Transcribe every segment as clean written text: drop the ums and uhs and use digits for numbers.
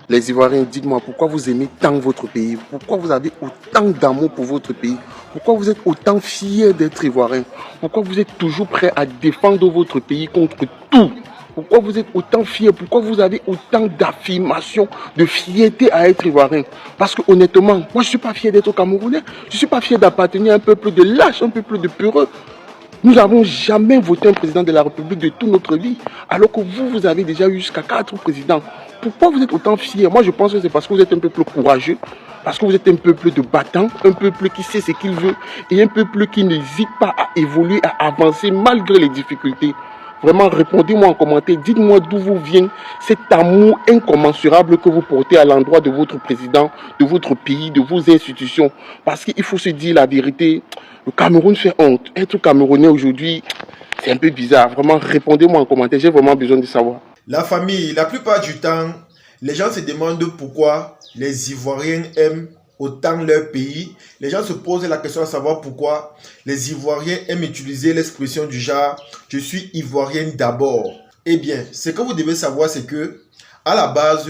Les Ivoiriens, dites-moi, pourquoi vous aimez tant votre pays? Pourquoi vous avez autant d'amour pour votre pays? Pourquoi vous êtes autant fiers d'être Ivoirien? Pourquoi vous êtes toujours prêts à défendre votre pays contre tout? Pourquoi vous êtes autant fiers? Pourquoi vous avez autant d'affirmation, de fierté à être Ivoirien? Parce que honnêtement, moi je ne suis pas fier d'être Camerounais. Je ne suis pas fier d'appartenir à un peuple de lâches, un peuple de peureux. Nous n'avons jamais voté un président de la République de toute notre vie, alors que vous avez déjà eu jusqu'à 4 présidents. Pourquoi vous êtes autant fiers? Moi, je pense que c'est parce que vous êtes un peuple courageux, parce que vous êtes un peuple de battants, un peuple qui sait ce qu'il veut et un peuple qui n'hésite pas à évoluer, à avancer malgré les difficultés. Vraiment, répondez-moi en commentaire, dites-moi d'où vous vient cet amour incommensurable que vous portez à l'endroit de votre président, de votre pays, de vos institutions. Parce qu'il faut se dire la vérité, le Cameroun fait honte. Être Camerounais aujourd'hui, c'est un peu bizarre. Vraiment, répondez-moi en commentaire, j'ai vraiment besoin de savoir. La famille, la plupart du temps, les gens se demandent pourquoi les Ivoiriens aiment autant leur pays. Les gens se posent la question de savoir pourquoi les Ivoiriens aiment utiliser l'expression du genre « je suis Ivoirien d'abord ». Eh bien, ce que vous devez savoir, c'est que, à la base,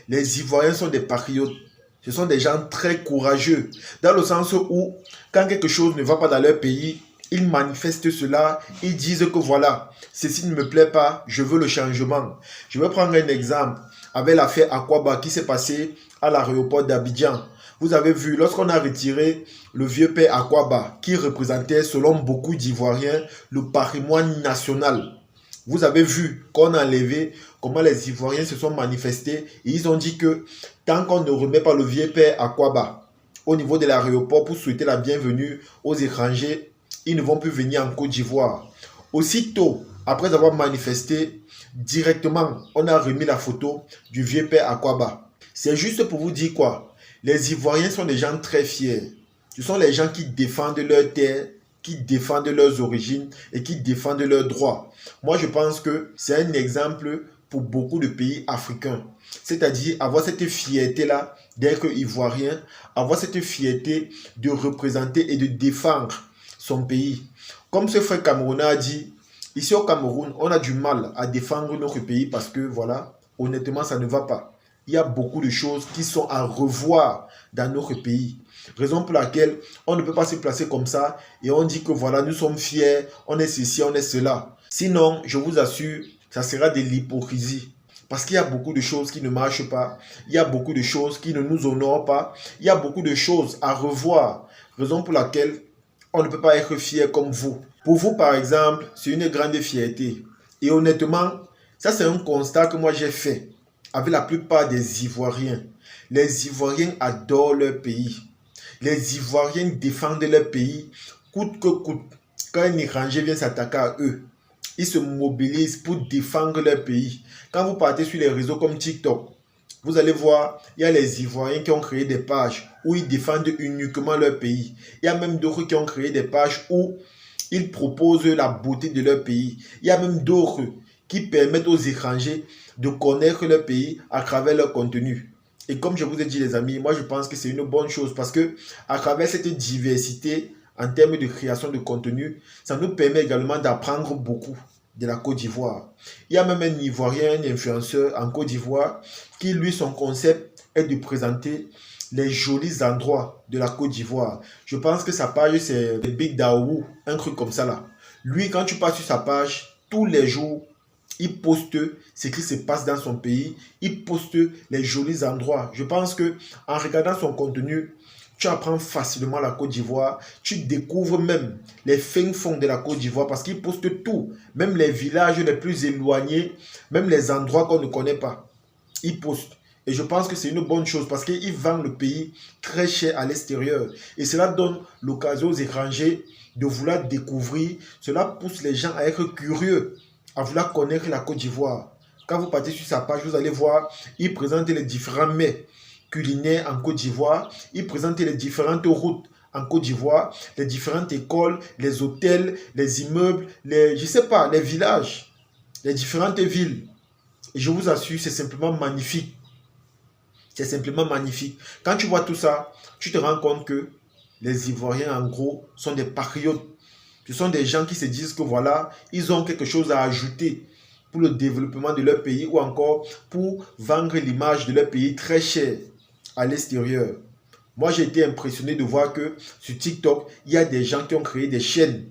les Ivoiriens sont des patriotes. Ce sont des gens très courageux, dans le sens où, quand quelque chose ne va pas dans leur pays, ils manifestent cela, ils disent que voilà, ceci ne me plaît pas, je veux le changement. Je vais prendre un exemple avec l'affaire Aquaba qui s'est passée à l'aéroport d'Abidjan. Vous avez vu, lorsqu'on a retiré le vieux père Aquaba, qui représentait, selon beaucoup d'Ivoiriens, le patrimoine national. Vous avez vu qu'on a enlevé comment les Ivoiriens se sont manifestés et ils ont dit que tant qu'on ne remet pas le vieux père Aquaba au niveau de l'aéroport pour souhaiter la bienvenue aux étrangers, ils ne vont plus venir en Côte d'Ivoire. Aussitôt, après avoir manifesté, directement, on a remis la photo du vieux père Aquaba. C'est juste pour vous dire quoi? Les Ivoiriens sont des gens très fiers. Ce sont les gens qui défendent leur terre, qui défendent leurs origines et qui défendent leurs droits. Moi, je pense que c'est un exemple pour beaucoup de pays africains. C'est-à-dire avoir cette fierté-là d'être ivoirien, avoir cette fierté de représenter et de défendre son pays. Comme ce frère camerounais a dit, ici au Cameroun, on a du mal à défendre notre pays parce que, voilà, honnêtement, ça ne va pas. Il y a beaucoup de choses qui sont à revoir dans notre pays. Raison pour laquelle on ne peut pas se placer comme ça et on dit que voilà, nous sommes fiers, on est ceci, on est cela. Sinon, je vous assure, ça sera de l'hypocrisie. Parce qu'il y a beaucoup de choses qui ne marchent pas, il y a beaucoup de choses qui ne nous honorent pas, il y a beaucoup de choses à revoir. Raison pour laquelle on ne peut pas être fier comme vous. Pour vous, par exemple, c'est une grande fierté. Et honnêtement, ça c'est un constat que moi j'ai fait avec la plupart des Ivoiriens. Les Ivoiriens adorent leur pays. Les Ivoiriens défendent leur pays coûte que coûte. Quand un étranger vient s'attaquer à eux, ils se mobilisent pour défendre leur pays. Quand vous partez sur les réseaux comme TikTok, vous allez voir, il y a les Ivoiriens qui ont créé des pages où ils défendent uniquement leur pays. Il y a même d'autres qui ont créé des pages où ils proposent la beauté de leur pays. Il y a même d'autres qui permettent aux étrangers de connaître leur pays à travers leur contenu. Et comme je vous ai dit les amis, moi je pense que c'est une bonne chose parce que à travers cette diversité en termes de création de contenu, ça nous permet également d'apprendre beaucoup de la Côte d'Ivoire. Il y a même un Ivoirien, un influenceur en Côte d'Ivoire qui lui son concept est de présenter les jolis endroits de la Côte d'Ivoire. Je pense que sa page c'est Big Daou, un truc comme ça là. Lui quand tu passes sur sa page, tous les jours, il poste ce qui se passe dans son pays, il poste les jolis endroits. Je pense que en regardant son contenu, tu apprends facilement la Côte d'Ivoire, tu découvres même les fins fonds de la Côte d'Ivoire parce qu'il poste tout, même les villages les plus éloignés, même les endroits qu'on ne connaît pas. Il poste. Et je pense que c'est une bonne chose parce qu'il vend le pays très cher à l'extérieur. Et cela donne l'occasion aux étrangers de vouloir découvrir. Cela pousse les gens à être curieux, à vouloir connaître la Côte d'Ivoire. Quand vous partez sur sa page, vous allez voir, il présente les différents mets culinaires en Côte d'Ivoire. Il présente les différentes routes en Côte d'Ivoire, les différentes écoles, les hôtels, les immeubles, les villages, les différentes villes. Et je vous assure, c'est simplement magnifique. C'est simplement magnifique. Quand tu vois tout ça, tu te rends compte que les Ivoiriens, en gros, sont des patriotes. Ce sont des gens qui se disent que voilà, ils ont quelque chose à ajouter pour le développement de leur pays ou encore pour vendre l'image de leur pays très cher à l'extérieur. Moi, j'ai été impressionné de voir que sur TikTok, il y a des gens qui ont créé des chaînes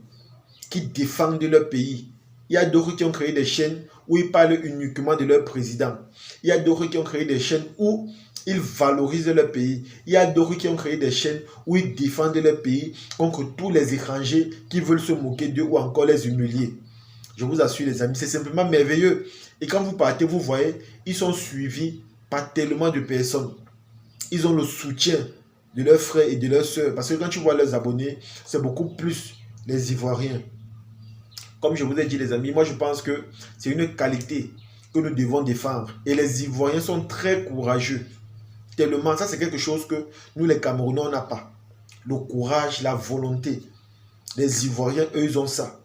qui défendent leur pays. Il y a d'autres qui ont créé des chaînes où ils parlent uniquement de leur président. Il y a d'autres qui ont créé des chaînes où ils valorisent leur pays. Il y a d'autres qui ont créé des chaînes où ils défendent leur pays contre tous les étrangers qui veulent se moquer d'eux ou encore les humilier. Je vous assure les amis, c'est simplement merveilleux. Et quand vous partez, vous voyez, ils sont suivis par tellement de personnes. Ils ont le soutien de leurs frères et de leurs sœurs. Parce que quand tu vois leurs abonnés, c'est beaucoup plus les Ivoiriens. Comme je vous ai dit les amis, moi je pense que c'est une qualité que nous devons défendre. Et les Ivoiriens sont très courageux. Tellement, ça c'est quelque chose que nous les Camerounais on n'a pas. Le courage, la volonté. Les Ivoiriens, eux, ils ont ça.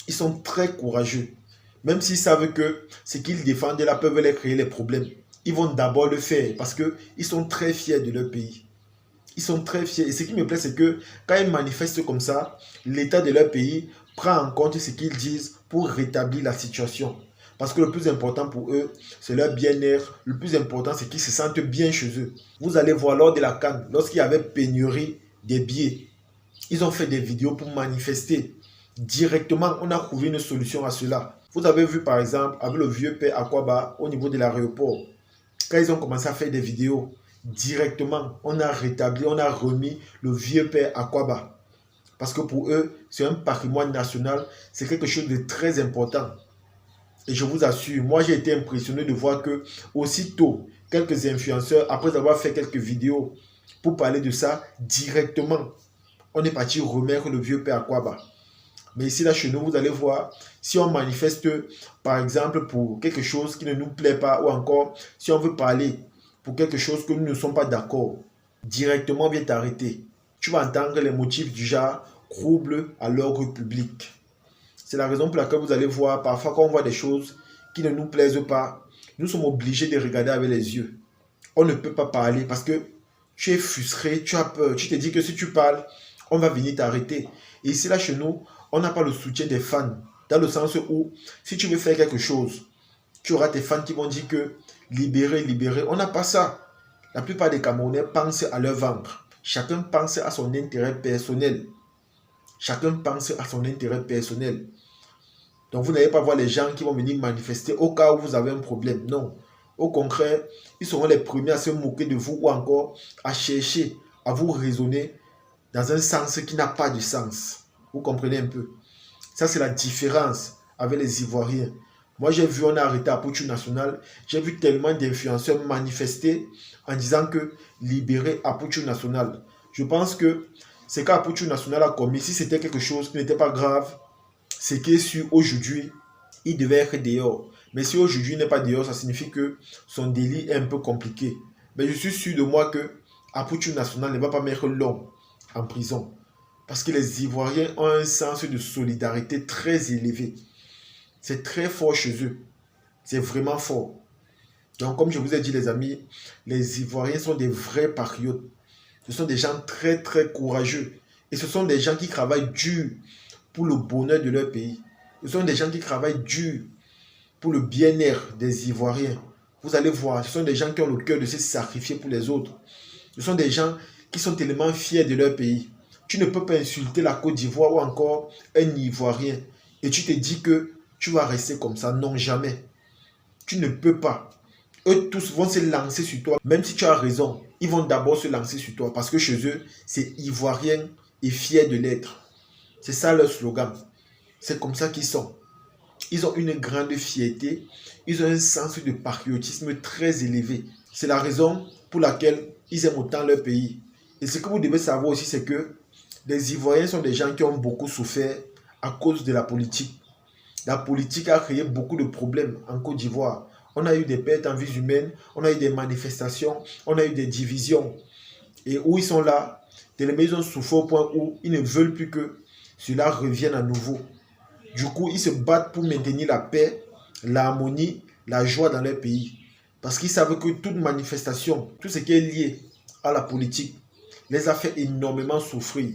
Ils sont très courageux. Même s'ils savent que ce qu'ils défendent là peuvent leur créer les problèmes. Ils vont d'abord le faire parce qu'ils sont très fiers de leur pays. Ils sont très fiers. Et ce qui me plaît, c'est que quand ils manifestent comme ça, l'État de leur pays prend en compte ce qu'ils disent pour rétablir la situation. Parce que le plus important pour eux, c'est leur bien-être. Le plus important, c'est qu'ils se sentent bien chez eux. Vous allez voir lors de la CAN, lorsqu'il y avait pénurie des billets, ils ont fait des vidéos pour manifester. Directement, on a trouvé une solution à cela. Vous avez vu par exemple, avec le vieux père Akwaba, au niveau de l'aéroport, quand ils ont commencé à faire des vidéos, directement, on a rétabli, on a remis le vieux père Akwaba. Parce que pour eux, c'est un patrimoine national, c'est quelque chose de très important. Et je vous assure, moi j'ai été impressionné de voir que aussitôt, quelques influenceurs, après avoir fait quelques vidéos pour parler de ça, directement, on est parti remettre le vieux père Akwaba. Mais ici, là, chez nous, vous allez voir, si on manifeste, par exemple, pour quelque chose qui ne nous plaît pas, ou encore, si on veut parler pour quelque chose que nous ne sommes pas d'accord, directement, on vient t'arrêter. Tu vas entendre les motifs du genre trouble à l'ordre public. C'est la raison pour laquelle vous allez voir, parfois, quand on voit des choses qui ne nous plaisent pas, nous sommes obligés de regarder avec les yeux. On ne peut pas parler parce que tu es frustré, tu as peur. Tu te dis que si tu parles, on va venir t'arrêter. Et ici, là, chez nous, on n'a pas le soutien des fans. Dans le sens où, si tu veux faire quelque chose, tu auras tes fans qui vont dire que libérer, libérer. On n'a pas ça. La plupart des Camerounais pensent à leur ventre. Chacun pense à son intérêt personnel. Chacun pense à son intérêt personnel. Donc, vous n'allez pas voir les gens qui vont venir manifester au cas où vous avez un problème. Non. Au contraire, ils seront les premiers à se moquer de vous ou encore à chercher à vous raisonner dans un sens qui n'a pas de sens. Vous comprenez un peu? Ça, c'est la différence avec les Ivoiriens. Moi, j'ai vu, on a arrêté Apouchou National. J'ai vu tellement d'influenceurs manifester en disant que libérer Apouchou National. Je pense que ce qu'Apouchou National a commis, si c'était quelque chose qui n'était pas grave, c'est que sur aujourd'hui, il devait être dehors. Mais si aujourd'hui il n'est pas dehors, ça signifie que son délit est un peu compliqué. Mais je suis sûr de moi que Apouchou National ne va pas mettre l'homme en prison. Parce que les Ivoiriens ont un sens de solidarité très élevé. C'est très fort chez eux. C'est vraiment fort. Donc, comme je vous ai dit, les amis, les Ivoiriens sont des vrais patriotes. Ce sont des gens très, très courageux. Et ce sont des gens qui travaillent dur pour le bonheur de leur pays. Ce sont des gens qui travaillent dur pour le bien-être des Ivoiriens. Vous allez voir, ce sont des gens qui ont le cœur de se sacrifier pour les autres. Ce sont des gens qui sont tellement fiers de leur pays. Tu ne peux pas insulter la Côte d'Ivoire ou encore un Ivoirien et tu te dis que tu vas rester comme ça. Non, jamais. Tu ne peux pas. Eux tous vont se lancer sur toi. Même si tu as raison, ils vont d'abord se lancer sur toi parce que chez eux, c'est Ivoirien et fier de l'être. C'est ça leur slogan. C'est comme ça qu'ils sont. Ils ont une grande fierté. Ils ont un sens de patriotisme très élevé. C'est la raison pour laquelle ils aiment autant leur pays. Et ce que vous devez savoir aussi, c'est que les Ivoiriens sont des gens qui ont beaucoup souffert à cause de la politique. La politique a créé beaucoup de problèmes en Côte d'Ivoire. On a eu des pertes en vies humaines, on a eu des manifestations, on a eu des divisions. Et où ils sont là, ils ont souffert au point où ils ne veulent plus que cela revienne à nouveau. Du coup, ils se battent pour maintenir la paix, l'harmonie, la joie dans leur pays. Parce qu'ils savent que toute manifestation, tout ce qui est lié à la politique, les a fait énormément souffrir.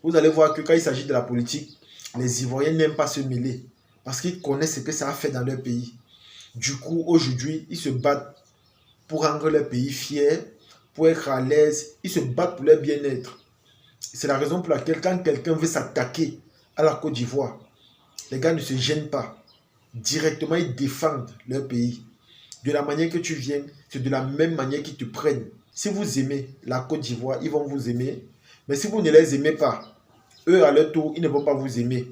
Vous allez voir que quand il s'agit de la politique, les Ivoiriens n'aiment pas se mêler. Parce qu'ils connaissent ce que ça a fait dans leur pays. Du coup, aujourd'hui, ils se battent pour rendre leur pays fier, pour être à l'aise. Ils se battent pour leur bien-être. C'est la raison pour laquelle quand quelqu'un veut s'attaquer à la Côte d'Ivoire, les gars ne se gênent pas. Directement, ils défendent leur pays. De la manière que tu viens, c'est de la même manière qu'ils te prennent. Si vous aimez la Côte d'Ivoire, ils vont vous aimer. Mais si vous ne les aimez pas, eux, à leur tour, ils ne vont pas vous aimer.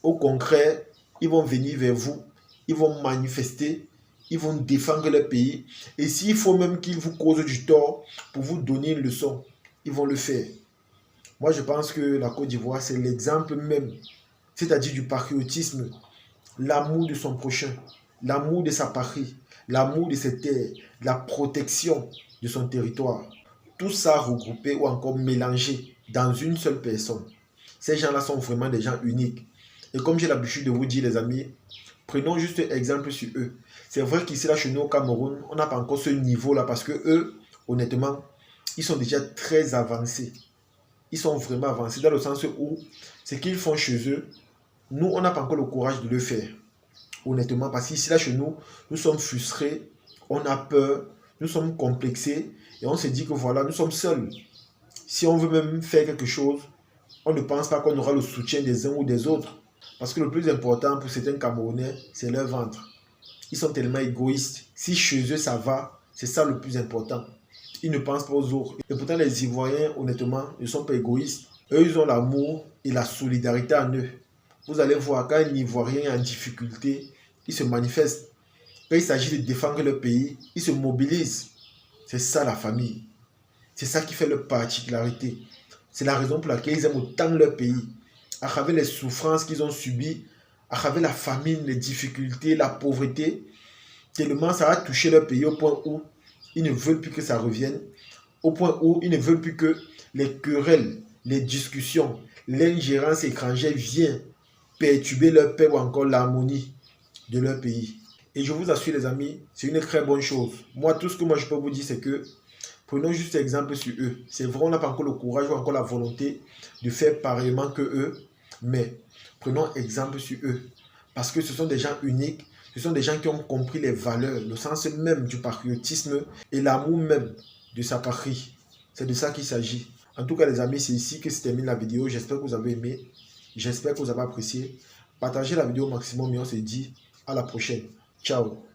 Au contraire, ils vont venir vers vous, ils vont manifester, ils vont défendre leur pays. Et s'il faut même qu'ils vous causent du tort pour vous donner une leçon, ils vont le faire. Moi, je pense que la Côte d'Ivoire, c'est l'exemple même, c'est-à-dire du patriotisme, l'amour de son prochain, l'amour de sa patrie, l'amour de ses terres, la protection de son territoire. Tout ça regroupé ou encore mélangé dans une seule personne. Ces gens-là sont vraiment des gens uniques. Et comme j'ai l'habitude de vous dire, les amis, prenons juste exemple sur eux. C'est vrai qu'ici, là, chez nous au Cameroun, on n'a pas encore ce niveau-là parce que eux, honnêtement, ils sont déjà très avancés. Ils sont vraiment avancés dans le sens où ce qu'ils font chez eux, nous, on n'a pas encore le courage de le faire. Honnêtement, parce qu'ici, là, chez nous, nous sommes frustrés, on a peur, nous sommes complexés et on se dit que voilà, nous sommes seuls. Si on veut même faire quelque chose, on ne pense pas qu'on aura le soutien des uns ou des autres. Parce que le plus important pour certains Camerounais, c'est leur ventre. Ils sont tellement égoïstes. Si chez eux ça va, c'est ça le plus important. Ils ne pensent pas aux autres. Et pourtant, les Ivoiriens, honnêtement, ne sont pas égoïstes. Eux, ils ont l'amour et la solidarité en eux. Vous allez voir, quand un Ivoirien est en difficulté, il se manifeste. Quand il s'agit de défendre le pays, il se mobilise. C'est ça la famille. C'est ça qui fait leur particularité. C'est la raison pour laquelle ils aiment autant leur pays. À travers les souffrances qu'ils ont subies, à travers la famine, les difficultés, la pauvreté, tellement ça a touché leur pays au point où ils ne veulent plus que ça revienne, au point où ils ne veulent plus que les querelles, les discussions, l'ingérence étrangère viennent perturber leur paix ou encore l'harmonie de leur pays. Et je vous assure les amis, c'est une très bonne chose. Moi, tout ce que je peux vous dire, c'est que prenons juste exemple sur eux. C'est vrai, on n'a pas encore le courage ou encore la volonté de faire pareillement que eux, mais prenons exemple sur eux. Parce que ce sont des gens uniques, ce sont des gens qui ont compris les valeurs, le sens même du patriotisme et l'amour même de sa patrie. C'est de ça qu'il s'agit. En tout cas les amis, c'est ici que se termine la vidéo. J'espère que vous avez aimé, j'espère que vous avez apprécié. Partagez la vidéo au maximum et on se dit à la prochaine. Ciao.